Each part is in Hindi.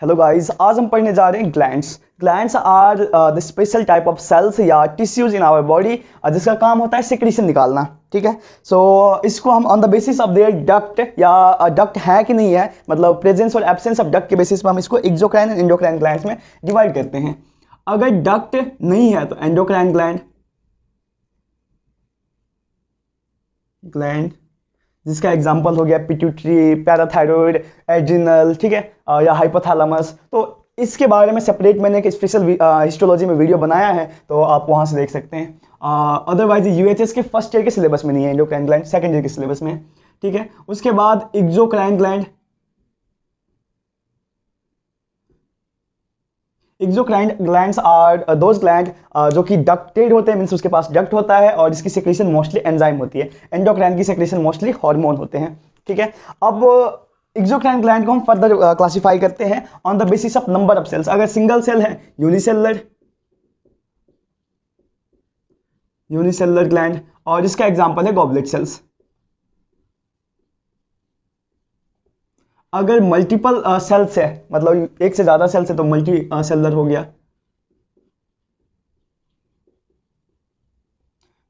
हेलो गाइस, आज हम पढ़ने जा रहे हैं glands. Glands are the special type of cells या टिश्यूज इन आवर बॉडी जिसका काम होता है सिक्रीशन निकालना। ठीक है, सो इसको हम on the basis of their duct या डक्ट है कि नहीं है, मतलब प्रेजेंस और एब्सेंस ऑफ डक्ट के बेसिस पे हम इसको एक्सोक्राइन एंड एंडोक्राइन ग्लैंड्स में डिवाइड करते हैं। अगर डक्ट नहीं है तो एंडोक्राइन ग्लैंड ग्लैंड जिसका एग्जाम्पल हो गया पिट्यूटरी, पैराथायरॉयड, एड्रिनल, ठीक है, या हाइपोथैलेमस। तो इसके बारे में सेपरेट मैंने एक स्पेशल हिस्टोलॉजी में वीडियो बनाया है, तो आप वहां से देख सकते हैं। अदरवाइज यूएचएस के फर्स्ट ईयर के सिलेबस में नहीं है एंडोक्राइन ग्लैंड, सेकंड ईयर के सिलेबस में। ठीक है, उसके बाद exocrine gland. Exocrine glands are those gland जो कि डक्टेड होते हैं, मींस उसके पास डक्ट होता है और इसकी सेक्रेशन मोस्टली एंजाइम होती है। एंडोक्राइन की सेक्रेशन मोस्टली हार्मोन होते हैं। ठीक है, अब एक्सोक्राइन ग्लैंड को हम फर्दर क्लासिफाई करते हैं on the basis of number of cells. अगर सिंगल सेल है यूनिसेलुलर ग्लैंड, और इसका एग्जांपल है गॉबलेट सेल्स। अगर मल्टीपल सेल्स है, मतलब एक से ज्यादा सेल्स है, तो मल्टी सेलुलर हो गया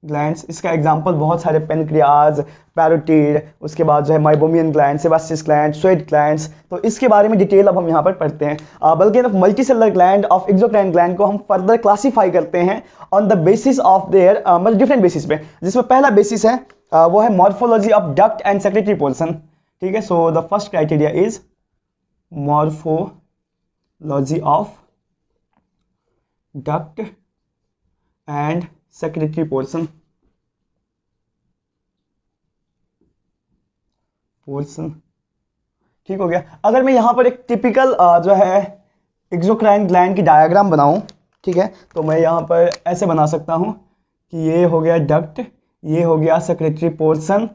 ग्लैंड्स। इसका एग्जांपल बहुत सारे पेनक्रियाज, पैरोटिड, उसके बाद जो है माइबोमियन ग्लैंड, सेबास्टियस ग्लैंड, स्वेट ग्लैंड्स। तो इसके बारे में डिटेल अब हम यहाँ पर पढ़ते हैं। बल्कि multi cellular gland of exocrine gland को हम फर्दर क्लासीफाई करते हैं on the basis of their, मतलब डिफरेंट बेसिस पे, जिसमें पहला बेसिस है वो है morphology of duct and secretary portion. ठीक है, so the first criteria is morphology of duct and secretary portion. ठीक हो गया। अगर मैं यहां पर एक टिपिकल जो है एक्सोक्राइन ग्लैंड की डायग्राम बनाऊं, ठीक है, तो मैं यहां पर ऐसे बना सकता हूं कि ये हो गया डक्ट, ये हो गया सेक्रेटरी पोर्शन,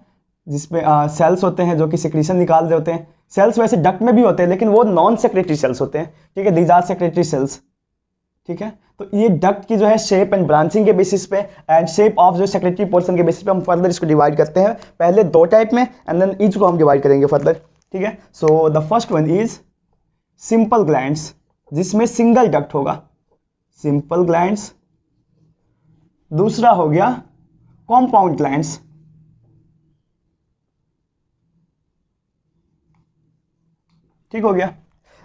जिसमें सेल्स होते हैं जो कि सिक्रीशन निकाल रहे होते हैं। सेल्स वैसे डक्ट में भी होते हैं, लेकिन वो नॉन सेक्रेटरी सेल्स होते हैं। ठीक है, दीज आर सेक्रेटरी सेल्स। ठीक है, तो ये डक्ट की जो है शेप एंड ब्रांचिंग के बेसिस पे एंड शेप ऑफ जो सेक्रेटरी पोर्शन के बेसिस पे हम फर्दर इसको डिवाइड करते हैं, पहले दो टाइप में एंड देन ईच को हम डिवाइड करेंगे फर्दर। ठीक है, so the first one is simple glands, जिसमें सिंगल डक्ट होगा, सिंपल ग्लैंड्स। दूसरा हो गया कॉम्पाउंड ग्लैंड्स। ठीक हो गया।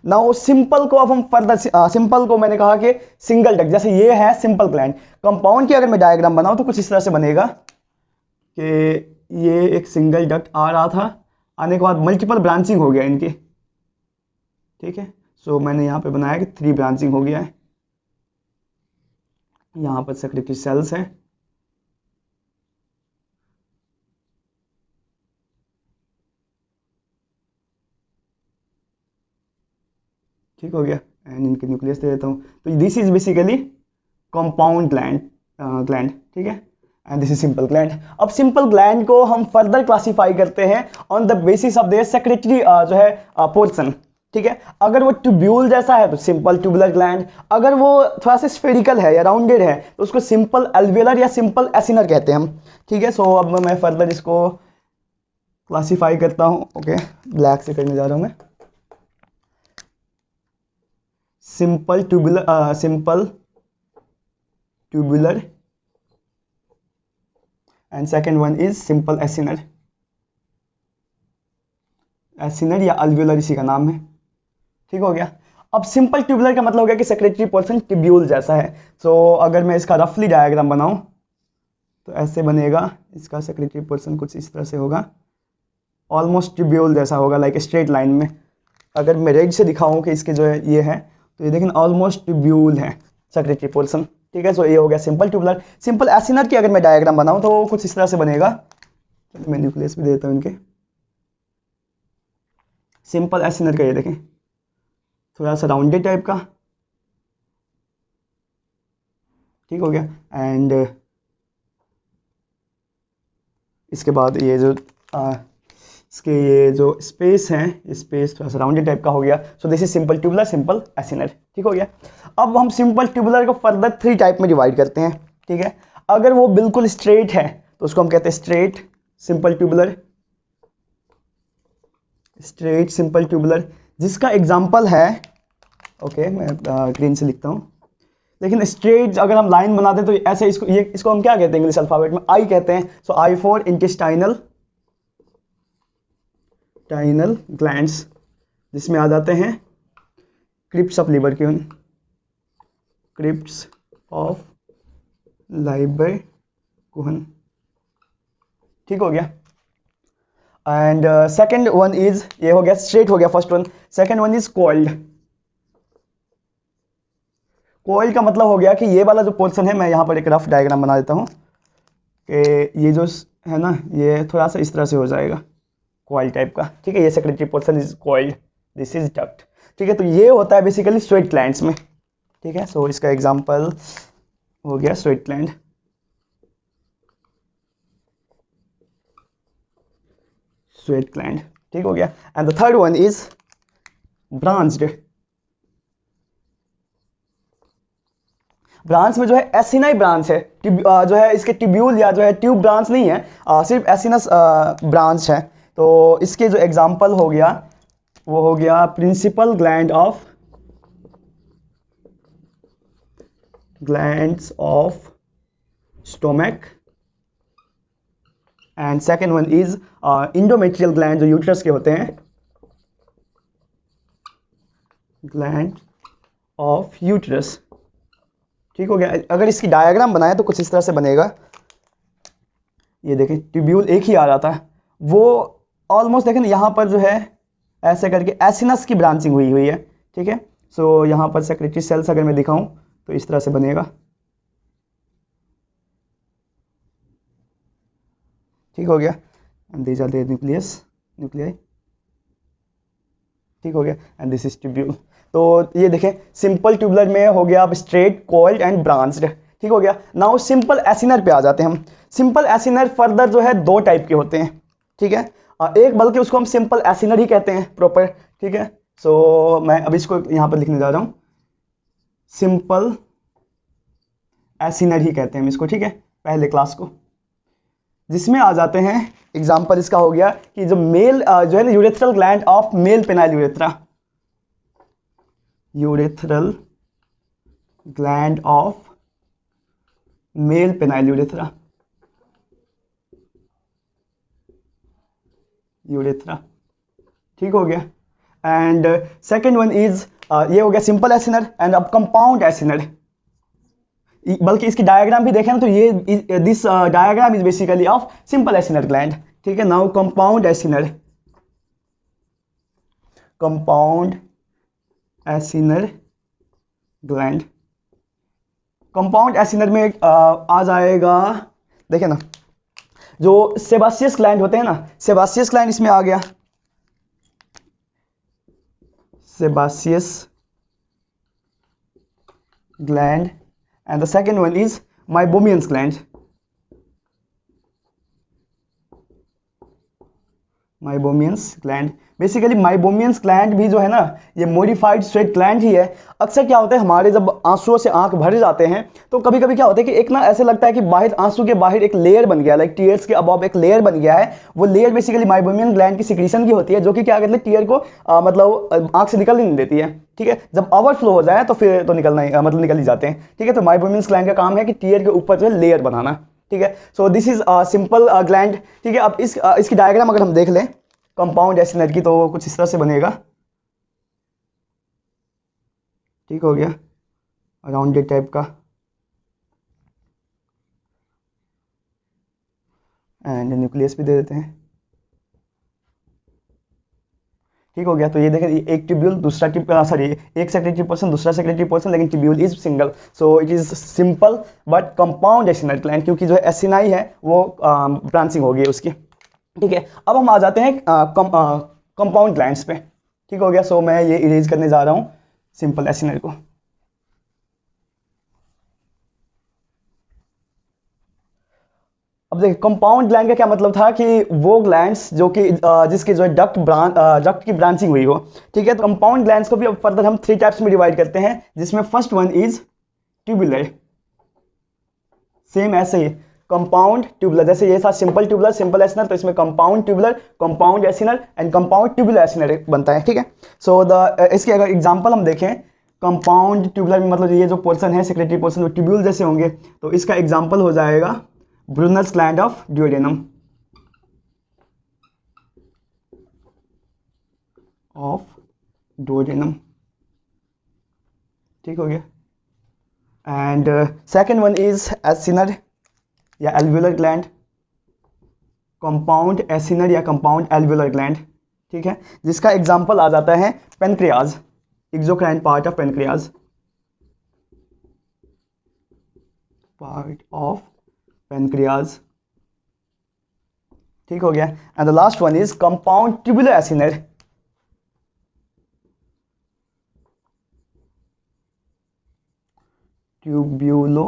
नाउ सिंपल को अब हम फर्दर, सिंपल को मैंने कहा कि सिंगल डक्ट, जैसे ये है सिंपल ग्लैंड। कंपाउंड की अगर मैं डायग्राम बनाऊं तो कुछ इस तरह से बनेगा कि ये एक सिंगल डक्ट आ रहा था, आने के बाद मल्टीपल ब्रांचिंग हो गया इनकी। ठीक है, सो मैंने यहां पे बनाया कि 3 ब्रांचिंग हो गया है। यहां पर सेक्रेटरी सेल्स है, ठीक हो गया, एंड इनके न्यूक्लियस दे देता हूं। तो this is basically compound gland. ठीक है, and this is simple gland. अब सिंपल ग्लैंड को हम फर्दर क्लासिफाई करते हैं on the basis of their secretary जो है पोर्शन। ठीक है, अगर वो ट्यूब्यूल जैसा है तो सिंपल ट्यूबुलर ग्लैंड, अगर वो थोड़ा सा स्फेरिकल है या राउंडेड है तो उसको सिंपल एल्वेलर या सिंपल एसिनर कहते हैं हम। ठीक है, सो अब मैं फर्दर इसको क्लासिफाई करता हूं। ओके, ब्लैक से करने जा रहा हूं मैं। Simple tubular and second one is simple acinar. Acinar या अल्वियोलर इसी का नाम है। ठीक हो गया। अब सिंपल ट्यूबुलर का मतलब हो गया कि सेक्रेटरी पोर्शन ट्यूब्यूल जैसा है। सो अगर मैं इसका रफली डायग्राम बनाऊं तो ऐसे बनेगा। इसका सेक्रेटरी पोर्शन कुछ इस तरह से होगा, ऑलमोस्ट ट्यूब्यूल जैसा होगा, लाइक स्ट्रेट लाइन में। अगर मैं रेड से दिखाऊं कि इसके जो है ये है, तो ये देखें ऑलमोस्ट ट्यूब्यूल है सेक्रेटरी पोर्शन। ठीक है, सो ये हो गया सिंपल ट्यूबुलर। सिंपल एसिनर की अगर मैं डायग्राम बनाऊं तो वो कुछ इस तरह से बनेगा। चलिए मैं न्यूक्लियस भी देता हूं इनके। सिंपल एसिनर का ये देखें, थोड़ा सा राउंडेड टाइप का। ठीक हो गया, एंड इसके बाद ये जो इसके ये जो स्पेस है, स्पेस थोड़ा सा राउंडेड टाइप का हो गया। So this is simple tubular, simple acinar. ठीक हो गया। अब हम सिंपल ट्यूबुलर को फर्दर 3 टाइप में डिवाइड करते हैं। ठीक है, अगर वो बिल्कुल स्ट्रेट है तो उसको हम कहते हैं straight simple tubular, straight simple tubular, जिसका एग्जांपल है ओके मैं ग्रीन से लिखता हूँ। लेकिन स्ट्रेट अगर हम लाइन बनाते हैं तो ऐसे इसको हम क्या कहते हैं इंग्लिश अल्फाबेट में? आई कहते हैं। So I for intestinal glands, जिसमें आ जाते हैं crypts of Lieberkühn, crypts of Lieberkühn. ठीक हो गया। एंड सेकेंड वन इज, ये हो गया स्ट्रेट हो गया first one. Second one is coiled. Coil का मतलब हो गया कि ये वाला जो पोर्शन है, मैं यहाँ पर एक रफ डायग्राम बना देता हूँ कि ये जो है ना, ये थोड़ा सा इस तरह से हो जाएगा कॉइल टाइप का। ठीक है, ये secretary portion is coiled, this is duct. ठीक है, तो ये होता है बेसिकली स्वेट ग्लैंड्स में। ठीक है, सो इसका एग्जांपल हो गया स्वेट ग्लैंड। स्वेट ग्लैंड, ठीक हो गया। And the third one is branched. Branch में जो है एसिनाई ब्रांच है, जो है इसके ट्यूब्यूल या जो है ट्यूब ब्रांच नहीं है, सिर्फ एसिनस ब्रांच है। तो इसके जो एग्जांपल हो गया वो हो गया principal glands of stomach, and second one is endometrial gland जो यूट्रस के होते हैं, ग्लैंड ऑफ यूट्रस। ठीक हो गया। अगर इसकी डायग्राम बनाए तो कुछ इस तरह से बनेगा। ये देखें ट्यूब्यूल एक ही आ रहा था, वो ऑलमोस्ट देखें यहाँ पर जो है ऐसे करके एसिनस की ब्रांचिंग हुई है। ठीक है, सो यहाँ पर सेक्रेटरी सेल्स अगर मैं दिखाऊं तो इस तरह से बनेगा। ठीक हो गया। And these are the nuclei. ठीक हो गया। And this is tubule. तो ये देखें सिंपल ट्यूबुलर में हो गया अब स्ट्रेट, कॉइल्ड एंड ब्रांच्ड। ठीक हो गया। नाउ सिंपल एसिनर पे आ जाते हैं हम। सिंपल एसिनर फर्दर जो है दो टाइप के होते हैं। ठीक है, एक बल्कि उसको हम सिंपल एसिनर ही कहते हैं प्रॉपर। ठीक है, सो मैं अब इसको यहाँ पर लिखने जा रहा हूँ, सिंपल एसिनर ही कहते हैं हम इसको। ठीक है, पहले क्लास को, जिसमें आ जाते हैं एग्जाम्पल इसका हो गया कि जो मेल जो है ना urethral gland of male penile urethra, urethral gland of male penile urethra, ठीक हो गया। एंड सेकेंड वन इज, ये हो गया सिंपल एसिनर। एंड अब कंपाउंड एसिनर, बल्कि इसकी डायग्राम भी देखें ना तो ये this diagram is basically of simple acinar gland. ठीक है, now compound acinar gland. Compound acinar में आ जाएगा, देखें ना जो सेबासियस ग्लैंड होते हैं ना, सेबासियस ग्लैंड इसमें आ गया, sebaceous gland. And the second one is Meibomian's gland. Meibomian's gland, basically Meibomian's gland भी जो है ना ये मॉडिफाइड स्वेट ग्लैंड ही है। अक्सर क्या होता है हमारे जब आंसुओं से आंख भर जाते हैं तो कभी कभी क्या होता है कि एक ना ऐसे लगता है कि बाहर आंसू के बाहर एक लेयर बन गया, लाइक टीयर्स के अबव एक लेयर बन गया है। वो लेयर बेसिकली माइबोमियन ग्लैंड की सिक्रीशन की होती है, जो कि क्या करती है टीयर को मतलब आंख से निकल नहीं देती है। ठीक है, जब ओवरफ्लो हो जाए तो फिर तो निकलना ही मतलब निकल ही जाते हैं। ठीक है, तो माइबोमियन ग्लैंड का काम है कि टीयर के ऊपर जो है लेयर बनाना। ठीक है, so this is simple gland. ठीक है, अब इसकी डायग्राम अगर हम देख लें कंपाउंड एसिनर की तो कुछ इस तरह से बनेगा। ठीक हो गया, राउंडेड टाइप का। एंड न्यूक्लियस भी दे देते हैं। ठीक हो गया। तो ये देखें एक ट्यूब्यूल दूसरा सॉरी एक सेक्रेटरी पोर्शन दूसरा सेक्रेटरी पोर्शन, लेकिन tubule is single, so it is simple but compound acinar gland, क्योंकि जो एसिनाई है वो ब्रांचिंग होगी उसकी। ठीक है, अब हम आ जाते हैं कंपाउंड ग्लैंड्स पे। ठीक हो गया, सो मैं ये इरेज करने जा रहा हूँ सिंपल एसिनर को। अब देखिए कंपाउंड ग्लैंड का क्या मतलब था कि वो ग्लैंड्स जो कि जिसके जो है डक्ट की ब्रांचिंग हुई हो। ठीक है, तो कंपाउंड ग्लैंड्स को भी अब फर्दर हम 3 टाइप्स में डिवाइड करते हैं, जिसमें first one is tubular. Same ऐसे ही कंपाउंड ट्यूबुलर, जैसे ये था सिंपल ट्यूबुलर सिंपल एसिनर, तो इसमें compound tubular compound acinar and compound tubular acinar बनता है। ठीक है, सो इसके अगर एग्जांपल हम देखें कंपाउंड ट्यूबुलर में मतलब ये जो पोर्शन है सेक्रेटरी पोर्शन वो ट्यूब्यूल जैसे होंगे, तो इसका एग्जांपल हो जाएगा ब्रूनर्स ग्लैंड ऑफ ड्यूडेनम, ठीक हो गया। And second one is acinar या एल्वुलर ग्लैंड, कंपाउंड एसिनर या कंपाउंड एल्वुलर ग्लैंड, ठीक है, जिसका एग्जांपल आ जाता है pancreas, exocrine part of pancreas, ठीक हो गया। And the last one is compound tubular acinar, tubulo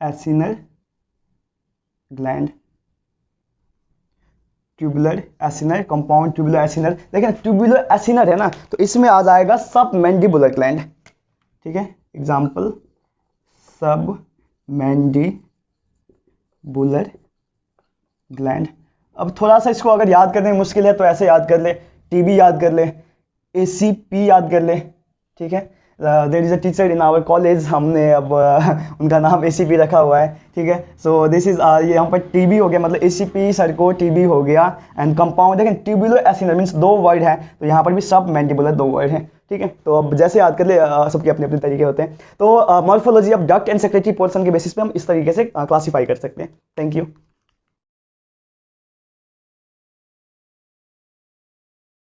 acinar gland, tubular acinar, compound tubular acinar. लेकिन ट्यूबुलर एसिनर है ना, तो इसमें आ जाएगा सब मैंडिबुलर ग्लैंड, ठीक है, एग्जांपल सब मैंडिबुलर ग्लैंड। अब थोड़ा सा इसको अगर याद करने में मुश्किल है तो ऐसे याद कर ले, टीबी याद कर ले, एसीपी याद कर ले, ठीक है। There is a teacher in our college, हमने अब उनका नाम एसीपी रखा हुआ है, ठीक है। सो दिस इज ये यहाँ पर टीबी हो गया, मतलब एसीपी सर को टीबी हो गया। एंड कंपाउंड देखें ट्यूबुलर एसिनर मीन्स दो वर्ड है, तो यहाँ पर भी सब मैंडिबुलर दो वर्ड है, ठीक है। तो अब जैसे याद कर ले, सबके अपने अपने तरीके होते हैं। तो morphology of duct and secretary portion के बेसिस पे हम इस तरीके से क्लासीफाई कर सकते हैं। Thank you.